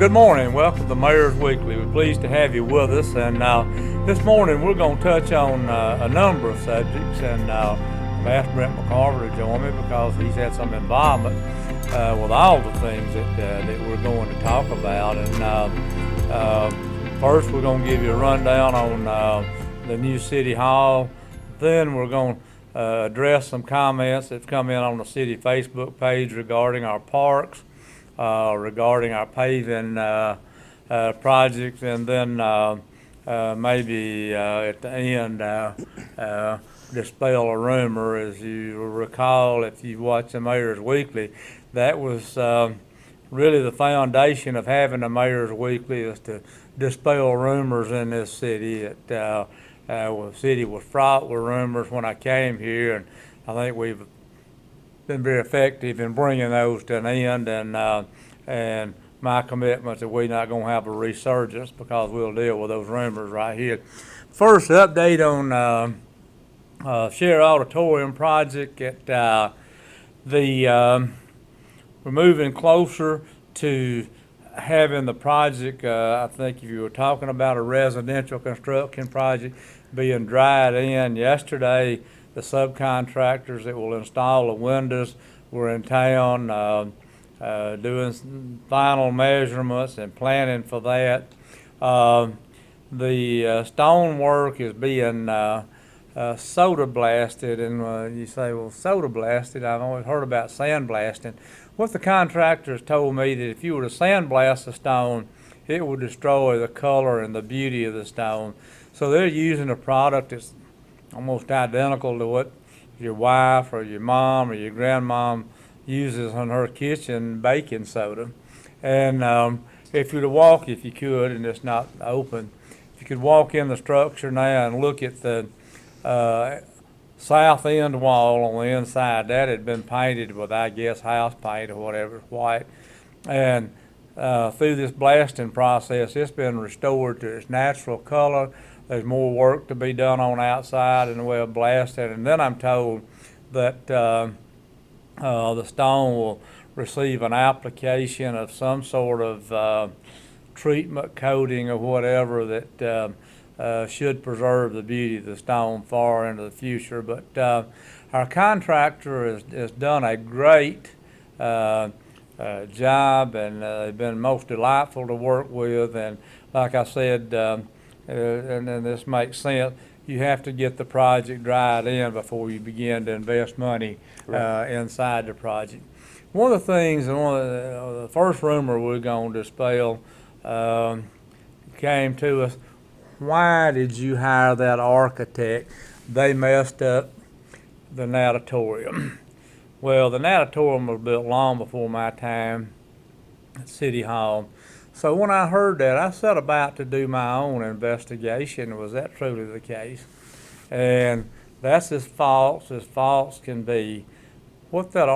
Good morning. Welcome to Mayor's Weekly. We're pleased to have you with us. And this morning we're going to touch on a number of subjects. And I've asked Brent McCarver to join me because he's had some involvement with all the things that we're going to talk about. And first we're going to give you a rundown on the new City Hall. Then we're going to address some comments that's come in on the city Facebook page regarding our parks. Regarding our paving projects, and then maybe at the end dispel a rumor. As you recall, if you watch the Mayor's Weekly, that was really the foundation of having the Mayor's Weekly, is to dispel rumors in this city. The city was fraught with rumors when I came here, and I think we've been very effective in bringing those to an end, and my commitment that we're not going to have a resurgence, because we'll deal with those rumors right here. First, update on Share Auditorium project. We're moving closer to having the project. I think if you were talking about a residential construction project being dried in yesterday, the subcontractors that will install the windows were in town doing final measurements and planning for that. The stonework is being soda blasted, and you say, well, soda blasted, I've always heard about sandblasting. What the contractors told me, that if you were to sandblast the stone, it would destroy the color and the beauty of the stone. So they're using a product that's almost identical to what your wife or your mom or your grandmom uses in her kitchen, baking soda. And if you could, and it's not open, if you could walk in the structure now and look at the south end wall on the inside, that had been painted with, I guess, house paint or whatever, white. And through this blasting process, it's been restored to its natural color. There's more work to be done on outside in the way of blasting, and then I'm told that the stone will receive an application of some sort of treatment coating or whatever that should preserve the beauty of the stone far into the future. But our contractor has done a great job, and they've been most delightful to work with. And like I said, and then this makes sense, you have to get the project dried in before you begin to invest money inside the project. One of the things, and the first rumor we're going to dispel came to us: why did you hire that architect? They messed up the natatorium. Well, the natatorium was built long before my time at City Hall. So when I heard that, I set about to do my own investigation. Was that truly the case? And that's as false can be. What the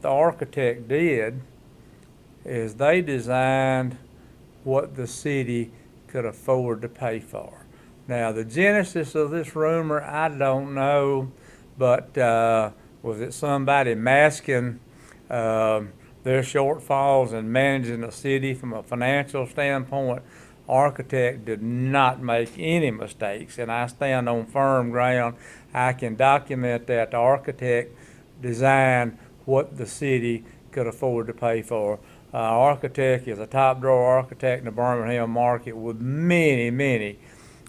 architect did is they designed what the city could afford to pay for. Now, the genesis of this rumor, I don't know, but was it somebody masking their shortfalls in managing the city from a financial standpoint? Architect did not make any mistakes, and I stand on firm ground. I can document that the architect designed what the city could afford to pay for. Architect is a top drawer architect in the Birmingham market with many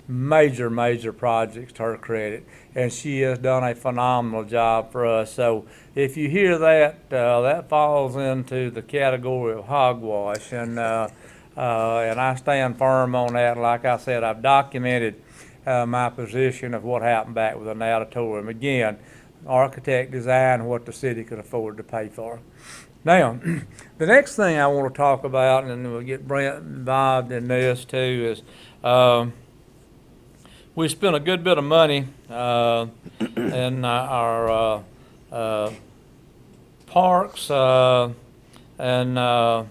major projects to her credit, and she has done a phenomenal job for us. So if you hear that, that falls into the category of hogwash, and I stand firm on that. Like I said, I've documented my position of what happened back with the natatorium. Again, architect designed what the city could afford to pay for. Now, the next thing I want to talk about, and we'll get Brent involved in this too, is we spent a good bit of money in our parks, and let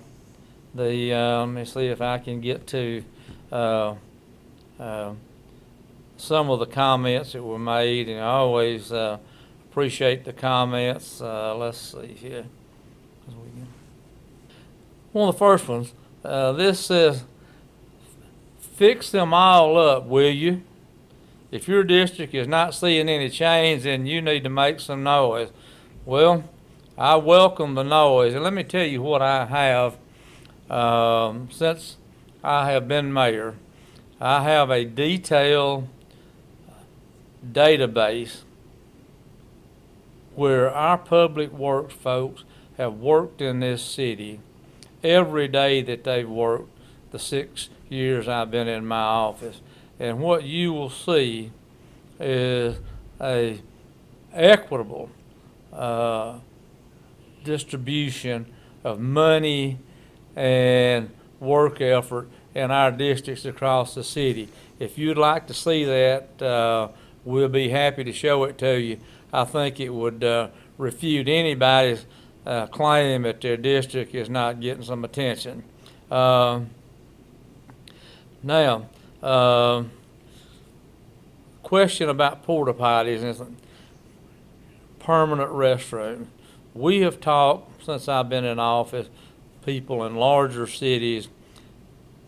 me see if I can get to some of the comments that were made, and I always appreciate the comments. Let's see here. One of the first ones, This says, fix them all up, will you? If your district is not seeing any change, then you need to make some noise. Well, I welcome the noise, and let me tell you what I have since I have been mayor. I have a detailed database where our public works folks have worked in this city every day that they've worked the 6 years I've been in my office. And what you will see is a equitable distribution of money and work effort in our districts across the city. If you'd like to see that, we'll be happy to show it to you. I think it would refute anybody's claim that their district is not getting some attention. Now, question about porta potties and permanent restrooms. We have talked, since I've been in office, people in larger cities,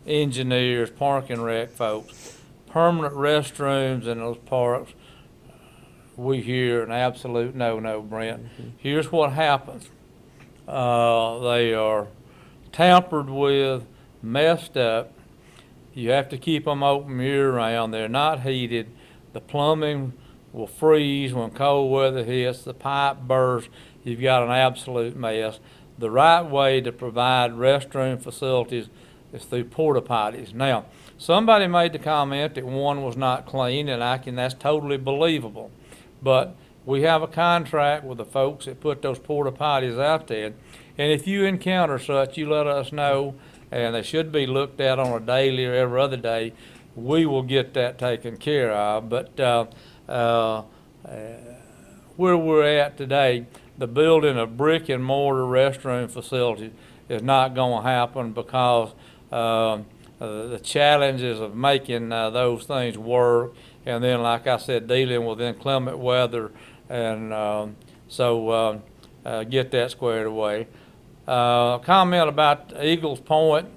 engineers, park and rec folks, permanent restrooms in those parks, we hear an absolute no-no, Brent. Mm-hmm. Here's what happens. They are tampered with, messed up. You have to keep them open year-round. They're not heated. The plumbing will freeze when cold weather hits. The pipe bursts. You've got an absolute mess. The right way to provide restroom facilities is through porta potties. Now, somebody made the comment that one was not clean, and that's totally believable. But we have a contract with the folks that put those porta potties out there, and if you encounter such, you let us know, and they should be looked at on a daily or every other day. We will get that taken care of. But where we're at today, the building of brick and mortar restroom facilities is not going to happen because the challenges of making those things work, and then, like I said, dealing with inclement weather, and get that squared away. Comment about Eagles Point.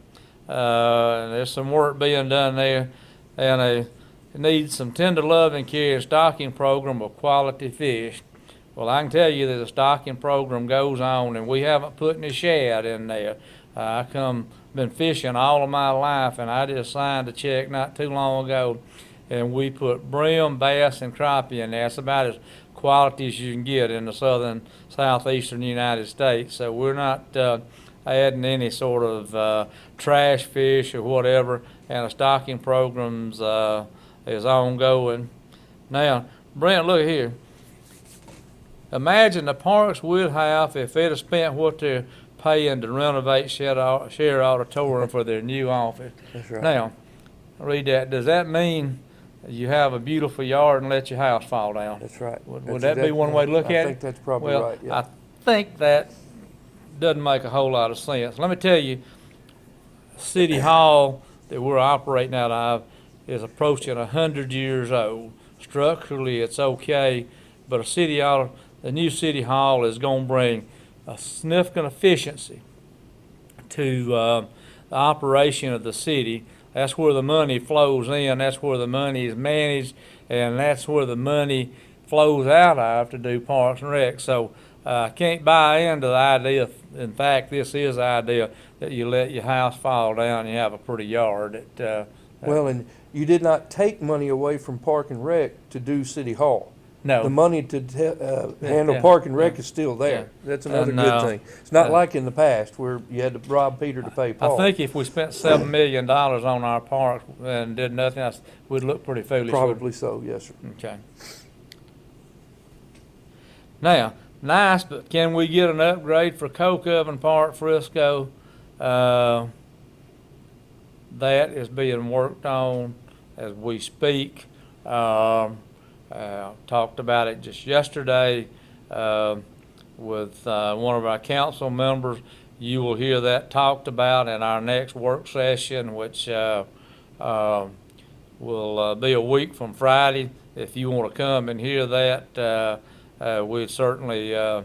There's some work being done there, and they need some tender loving care and stocking program of quality fish. Well, I can tell you that the stocking program goes on, and we haven't put any shad in there. Been fishing all of my life, and I just signed a check not too long ago, and we put brim, bass, and crappie in there. It's about as quality as you can get in the southeastern United States. So we're not adding any sort of trash fish or whatever, and the stocking programs is ongoing. Now, Brent, look here. Imagine the parks we'd have if they'd have spent what they're paying to renovate Share Auditorium for their new office. That's right. Now, read that. Does that mean you have a beautiful yard and let your house fall down? That's right. Would that be one way to look at it? I think that's probably right, yeah. I think that doesn't make a whole lot of sense. Let me tell you, City Hall that we're operating out of is approaching 100 years old. Structurally, it's okay, but the new City Hall is going to bring a significant efficiency to the operation of the city. That's where the money flows in, that's where the money is managed, and that's where the money flows out of to do Parks and Rec. So I can't buy into the idea, in fact, this is the idea that you let your house fall down and you have a pretty yard. Well, and you did not take money away from Park and Rec to do City Hall. No. The money to handle Park and Rec is still there. Yeah. That's another good thing. It's not like in the past where you had to rob Peter to pay Paul. I think if we spent $7 million on our parks and did nothing else, we'd look pretty foolish. Probably so, yes, sir. Okay. Now, nice, but can we get an upgrade for Coke Oven Park, Frisco? That is being worked on as we speak. Talked about it just yesterday with one of our council members. You will hear that talked about in our next work session, which will be a week from Friday. If you want to come and hear that, we'd certainly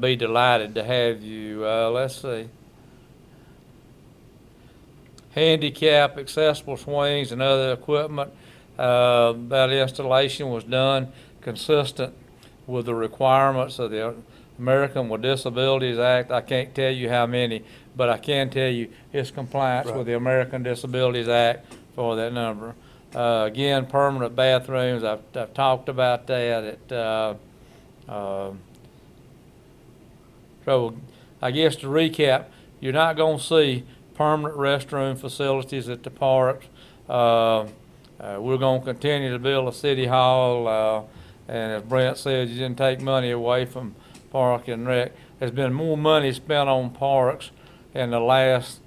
be delighted to have you. Let's see. handicap accessible swings and other equipment. That installation was done consistent with the requirements of the American with Disabilities Act. I can't tell you how many, but I can tell you it's compliance with the American Disabilities Act for that number. Again, permanent bathrooms, I've talked about that. So I guess to recap, you're not going to see permanent restroom facilities at the parks. We're going to continue to build a city hall, and as Brent said, you didn't take money away from Park and Rec. There's been more money spent on parks in the last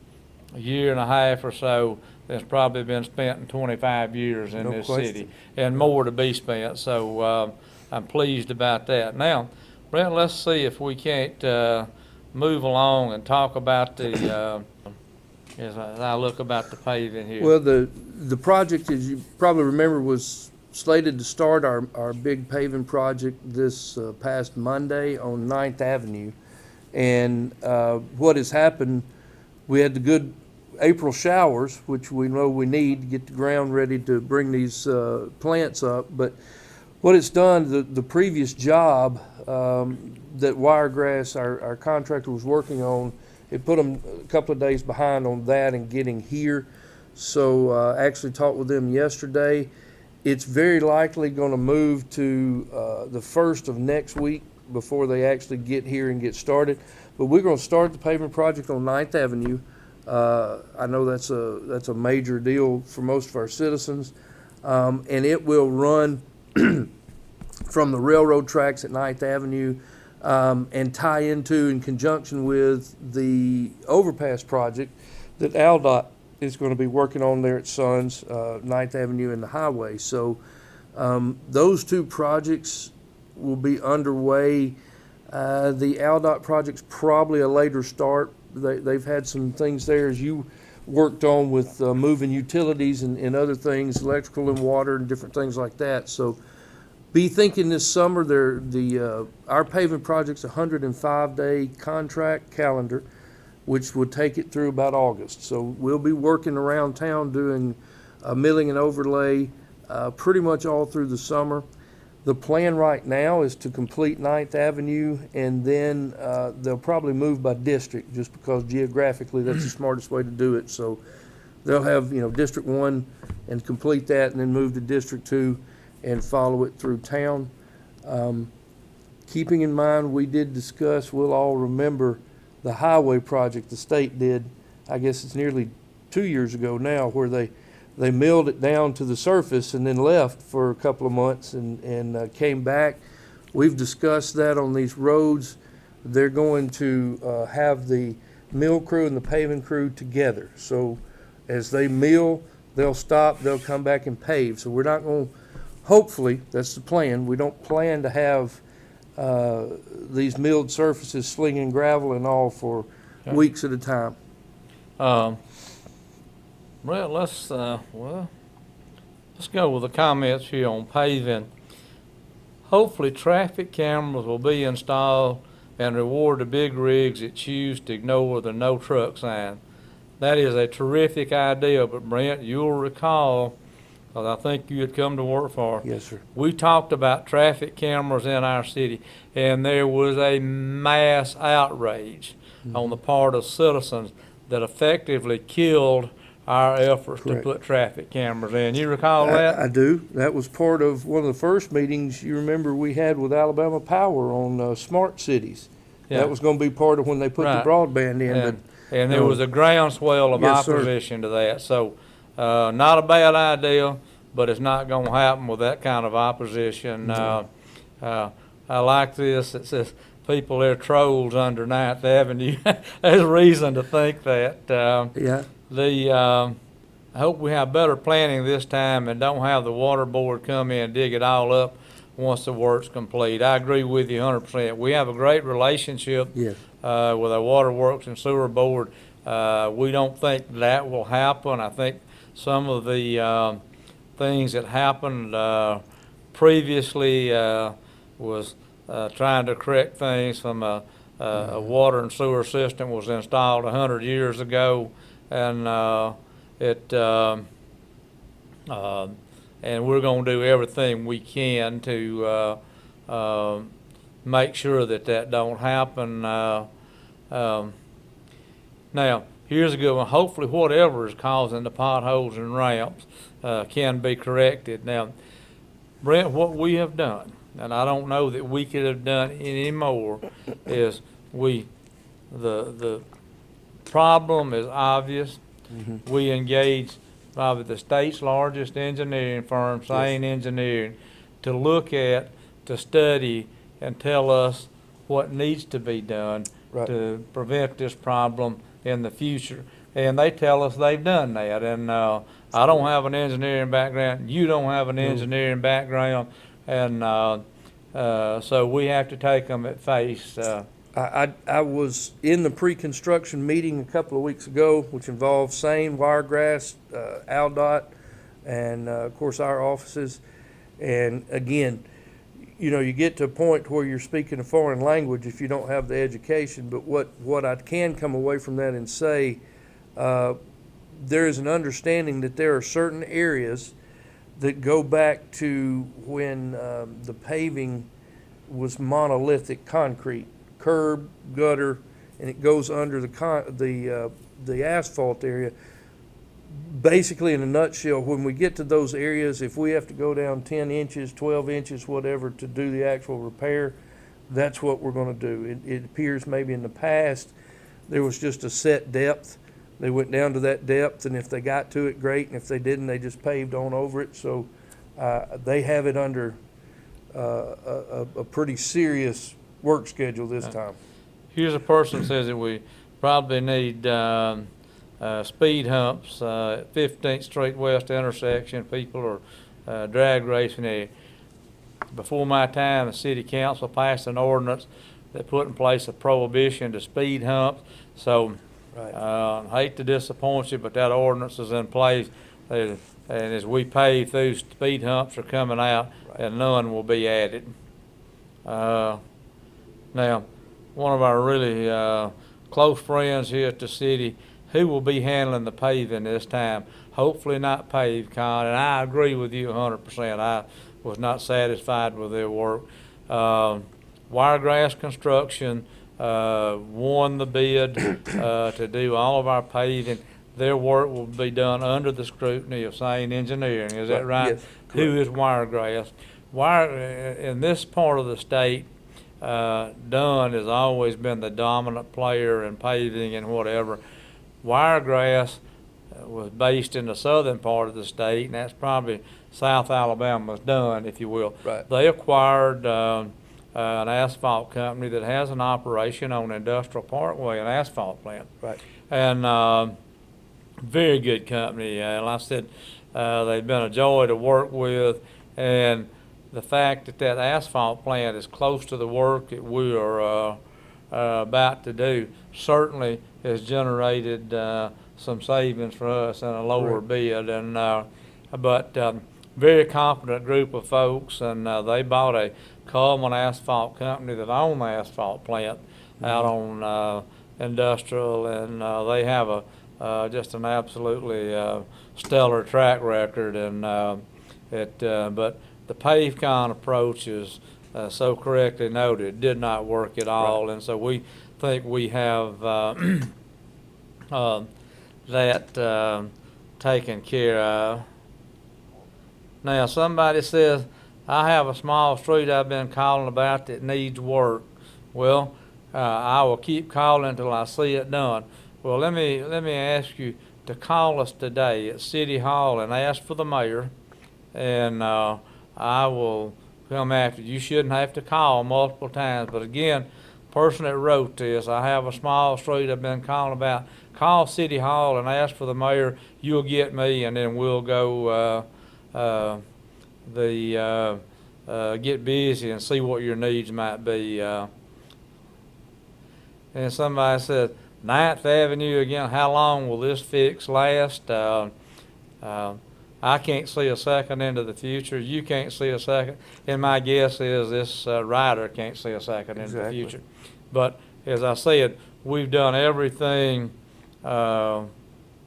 year and a half or so than's probably been spent in 25 years in this city, and more to be spent. So I'm pleased about that. Now, Brent, let's see if we can't move along and talk about the as I look about the paving here. Well, the project, as you probably remember, was slated to start our big paving project this past Monday on 9th Avenue. And what has happened, we had the good April showers, which we know we need to get the ground ready to bring these plants up. But what it's done, the previous job that Wiregrass, our contractor, was working on, it put them a couple of days behind on that and getting here. So actually talked with them yesterday. It's very likely going to move to the first of next week before they actually get here and get started. But we're going to start the pavement project on 9th Avenue. I know that's a major deal for most of our citizens. And it will run from the railroad tracks at 9th Avenue and tie into, in conjunction with, the overpass project that AlDOT is going to be working on there at Sons, 9th Avenue and the highway. So those two projects will be underway. The AlDOT project's probably a later start. They've had some things there, as you worked on, with moving utilities and other things, electrical and water and different things like that. So be thinking this summer, our paving project's a 105-day contract calendar, which would take it through about August. So we'll be working around town doing milling and overlay pretty much all through the summer. The plan right now is to complete 9th Avenue, and then they'll probably move by district, just because geographically that's the smartest way to do it. So they'll have, District 1 and complete that, and then move to District 2 and follow it through town. Keeping in mind, we did discuss, we'll all remember, the highway project the state did, I guess it's nearly 2 years ago now, where they milled it down to the surface and then left for a couple of months and came back. We've discussed that on these roads. They're going to have the mill crew and the paving crew together. So as they mill, they'll stop, they'll come back and pave. So we're not going to, hopefully, that's the plan. We don't plan to have these milled surfaces slinging gravel and all for weeks at a time. Well, let's go with the comments here on paving. Hopefully, traffic cameras will be installed and reward the big rigs that choose to ignore the no truck sign. That is a terrific idea, but Brent, you'll recall, because I think you had come to work for. Yes, sir. We talked about traffic cameras in our city, and there was a mass outrage on the part of citizens that effectively killed our efforts to put traffic cameras in. You recall that? I do. That was part of one of the first meetings you remember we had with Alabama Power on smart cities. Yeah. That was going to be part of when they put the broadband in. And there was a groundswell of opposition to that. So not a bad idea, but it's not going to happen with that kind of opposition. I like this. It says people, they're trolls under 9th Avenue. There's reason to think that. I hope we have better planning this time and don't have the water board come in and dig it all up once the work's complete. I agree with you 100%. We have a great relationship with our waterworks and sewer board. We don't think that will happen. I think some of the things that happened previously was trying to correct things from a water and sewer system was installed 100 years ago. And And we're going to do everything we can to make sure that don't happen. Now, here's a good one. Hopefully, whatever is causing the potholes and ramps can be corrected. Now, Brent, what we have done, and I don't know that we could have done any more, is the problem is obvious. Mm-hmm. We engaged probably the state's largest engineering firm, Sane Engineering, to look at, to study, and tell us what needs to be done to prevent this problem in the future. And they tell us they've done that. And I don't have an engineering background. You don't have an engineering background. And so we have to take them at face. I was in the pre-construction meeting a couple of weeks ago, which involved Sane, Wiregrass, AlDOT, and of course our offices. And again, you get to a point where you're speaking a foreign language if you don't have the education. But what I can come away from that and say, there is an understanding that there are certain areas that go back to when the paving was monolithic concrete, curb, gutter, and it goes under the asphalt area. Basically, in a nutshell, when we get to those areas, if we have to go down 10 inches, 12 inches, whatever, to do the actual repair, that's what we're going to do. It appears maybe in the past there was just a set depth. They went down to that depth, and if they got to it, great, and if they didn't, they just paved on over it. So they have it under a pretty serious work schedule this time. Here's a person says that we probably need speed humps at 15th Street West intersection. People are drag racing there. Before my time, the city council passed an ordinance that put in place a prohibition to speed humps. So I hate to disappoint you, but that ordinance is in place. And as we pave through, speed humps are coming out, and none will be added. Now, one of our really close friends here at the city, who will be handling the paving this time, hopefully not paved, Con, and I agree with you 100%. I was not satisfied with their work. Wiregrass Construction won the bid to do all of our paving. Their work will be done under the scrutiny of Sane Engineering. Is that right? Yes, who is Wiregrass? In this part of the state, Dunn has always been the dominant player in paving and whatever. Wiregrass was based in the southern part of the state, and that's probably South Alabama's Dunn, if you will. Right. They acquired an asphalt company that has an operation on Industrial Parkway, an asphalt plant. Right. And very good company. And like I said, they've been a joy to work with, and the fact that asphalt plant is close to the work that we are about to do certainly has generated some savings for us and a lower bid. And but very competent group of folks, and they bought a Coleman asphalt company that owned the asphalt plant out on Industrial, and they have a just an absolutely stellar track record. And but the PaveCon approach is so correctly noted, did not work at all. And so we think we have that taken care of. Now, somebody says, I have a small street I've been calling about that needs work. Well, I will keep calling until I see it done. Well, let me ask you to call us today at City Hall and ask for the mayor, and I will come after you. You shouldn't have to call multiple times, but again, person that wrote this, I have a small street I've been calling about. Call City Hall and ask for the mayor. You'll get me, and then we'll go get busy and see what your needs might be. And somebody said, 9th Avenue again, how long will this fix last? I can't see a second into the future. You can't see a second. And my guess is this rider can't see a second into the future. But as I said, we've done everything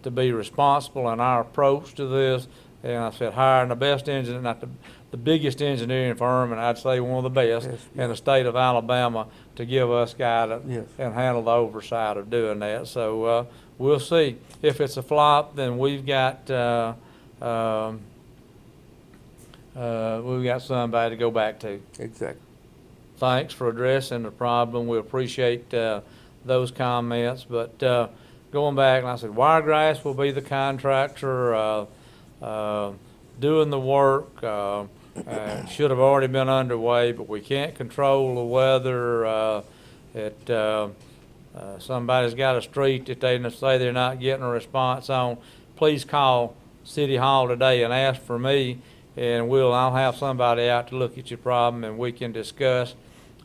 to be responsible in our approach to this. And I said, hiring the best engineer, not the biggest engineering firm, and I'd say one of the best Yes. in the state of Alabama to give us guidance Yes. and handle the oversight of doing that. So we'll see. If it's a flop, then we've got somebody to go back to. Exactly. Thanks for addressing the problem. We appreciate those comments. But going back, and I said, Wiregrass will be the contractor doing the work. Should have already been underway, but we can't control the weather. Somebody's got a street that they say they're not getting a response on. Please call City Hall today and ask for me, and I'll have somebody out to look at your problem and we can discuss.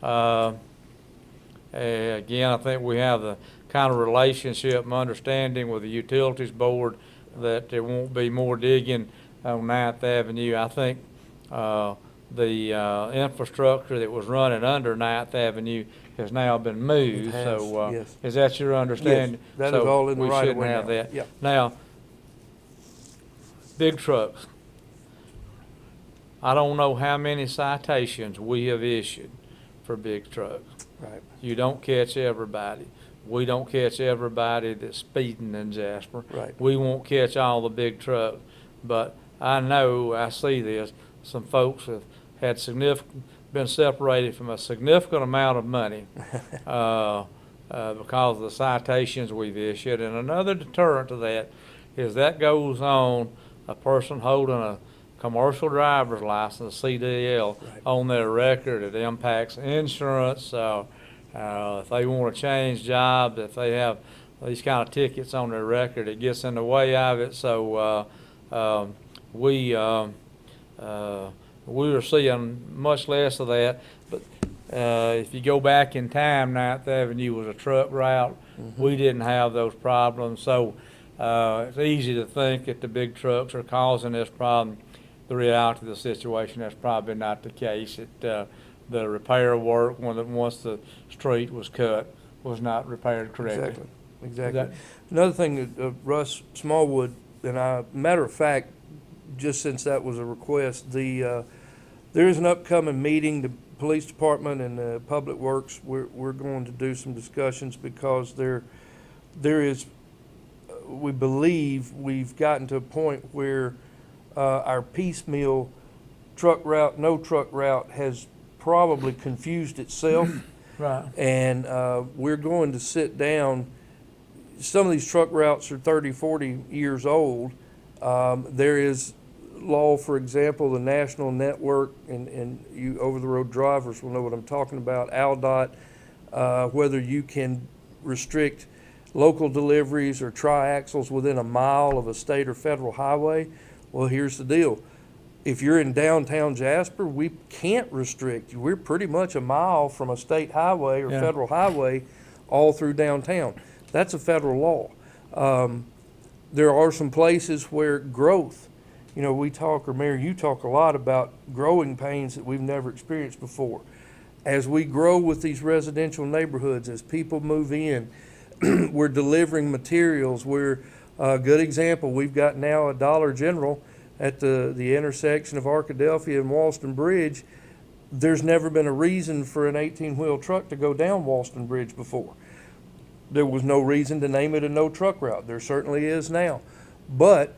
Again, I think we have the kind of relationship and understanding with the Utilities Board that there won't be more digging on 9th Avenue. I think the infrastructure that was running under 9th Avenue has now been moved. It has, So yes. is that your understanding? Yes, that is all in the right of way We shouldn't have now. that. Yeah. Now, big trucks. I don't know how many citations we have issued for big trucks. Right. You don't catch everybody. We don't catch everybody that's speeding in Jasper. Right. We won't catch all the big trucks. But I see this, some folks have had been separated from a significant amount of money because of the citations we've issued. And another deterrent to that is that goes on a person holding a commercial driver's license, CDL, Right. on their record. It impacts insurance. If they want to change jobs, if they have these kind of tickets on their record, it gets in the way of it. So we are seeing much less of that. But if you go back in time, 9th Avenue was a truck route. Mm-hmm. We didn't have those problems. So it's easy to think that the big trucks are causing this problem. The reality of the situation, that's probably not the case. The repair work, once the street was cut, was not repaired correctly. Exactly. Another thing that Russ Smallwood and matter of fact, just since that was a request, there is an upcoming meeting. The police department and public works, we're going to do some discussions because there is, we believe we've gotten to a point where our piecemeal truck route, no truck route has probably confused itself. Right. And we're going to sit down. Some of these truck routes are 30, 40 years old. There is law, for example, the national network, and you over-the-road drivers will know what I'm talking about, ALDOT, whether you can restrict local deliveries or triaxles within a mile of a state or federal highway. Well, here's the deal. If you're in downtown Jasper, we can't restrict you. We're pretty much a mile from a state highway or federal highway all through downtown. That's a federal law. There are some places where growth, we talk, or Mayor, you talk a lot about growing pains that we've never experienced before. As we grow with these residential neighborhoods, as people move in, we're delivering materials. We're a good example. We've got now a Dollar General at the intersection of Arkadelphia and Walston Bridge. There's never been a reason for an 18-wheel truck to go down Walston Bridge before. There was no reason to name it a no truck route. There certainly is now. But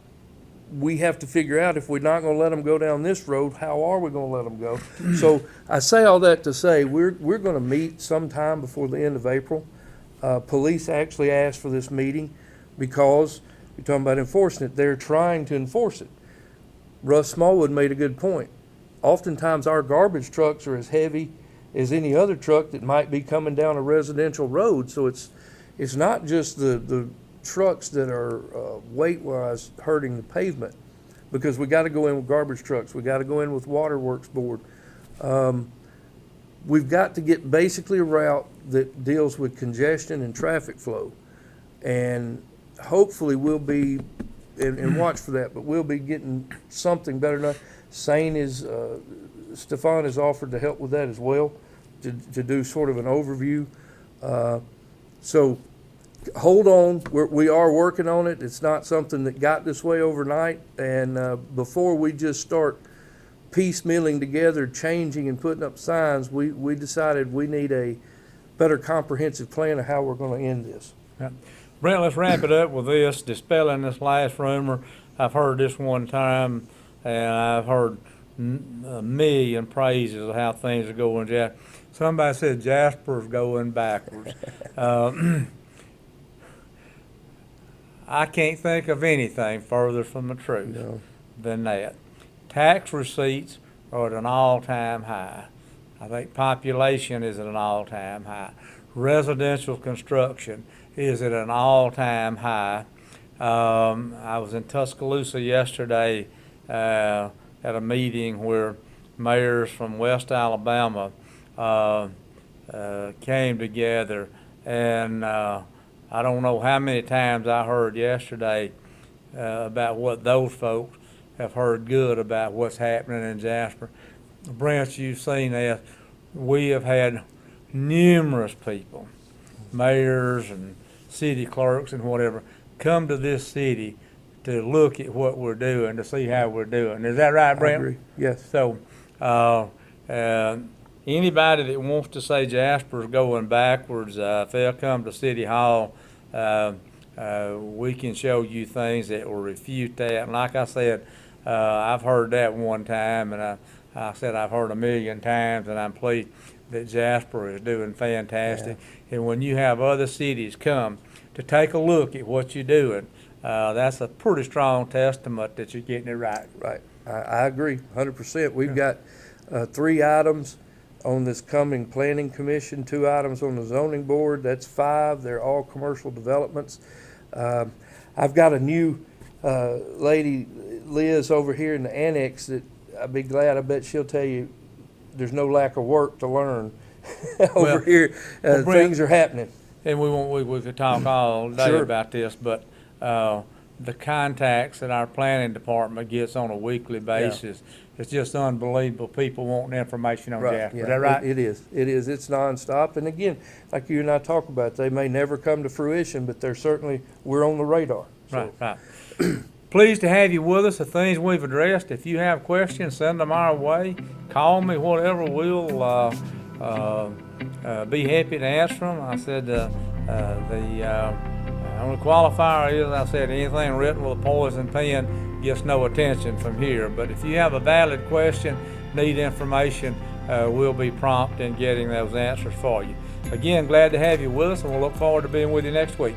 we have to figure out, if we're not going to let them go down this road, how are we going to let them go? So I say all that to say we're going to meet sometime before the end of April. Police actually asked for this meeting because you're talking about enforcing it. They're trying to enforce it. Russ Smallwood made a good point. Oftentimes our garbage trucks are as heavy as any other truck that might be coming down a residential road. So it's not just the trucks that are weight-wise hurting the pavement, because we got to go in with garbage trucks. We got to go in with Waterworks Board. We've got to get basically a route that deals with congestion and traffic flow, and hopefully we'll be, and watch for that, but we'll be getting something better than that. Stefan has offered to help with that as well, to do sort of an overview. So hold on, we are working on it. It's not something that got this way overnight. And before we just start piecemealing together, changing and putting up signs, we decided we need a better comprehensive plan of how we're going to end this. Yeah. Brent, let's wrap it up with this, dispelling this last rumor. I've heard this one time, and I've heard a million praises of how things are going. Somebody said Jasper's going backwards. I can't think of anything further from the truth than that. Tax receipts are at an all-time high. I think population is at an all-time high. Residential construction is at an all-time high. I was in Tuscaloosa yesterday at a meeting where mayors from West Alabama came together, and I don't know how many times I heard yesterday about what those folks have heard good about what's happening in Jasper. Brent, you've seen that. We have had numerous people, mayors and city clerks and whatever, come to this city to look at what we're doing, to see how we're doing. Is that right, Brent? I agree. Yes. So, anybody that wants to say Jasper's going backwards, if they'll come to City Hall, we can show you things that will refute that. And like I said, I've heard that one time, and I said I've heard a million times, and I'm pleased that Jasper is doing fantastic. Yeah. And when you have other cities come to take a look at what you're doing, that's a pretty strong testament that you're getting it right. Right. I agree 100%. We've got 3 items on this coming planning commission, 2 items on the zoning board. That's 5. They're all commercial developments. I've got a new lady, Liz, over here in the annex that I'd be glad. I bet she'll tell you there's no lack of work to learn over here. Brent, things are happening. And we could talk all day Sure. about this, but the contacts that our planning department gets on a weekly basis, it's just unbelievable. People wanting information on Jasper. Yeah. Is that right? It is. It's nonstop. And again, like you and I talk about, they may never come to fruition, but we're on the radar. So. Right. Pleased to have you with us. The things we've addressed. If you have questions, send them our way. Call me, whatever. We'll be happy to answer them. I said the only qualifier is, I said, anything written with a poison pen gets no attention from here. But if you have a valid question, need information, we'll be prompt in getting those answers for you. Again, glad to have you with us, and we'll look forward to being with you next week.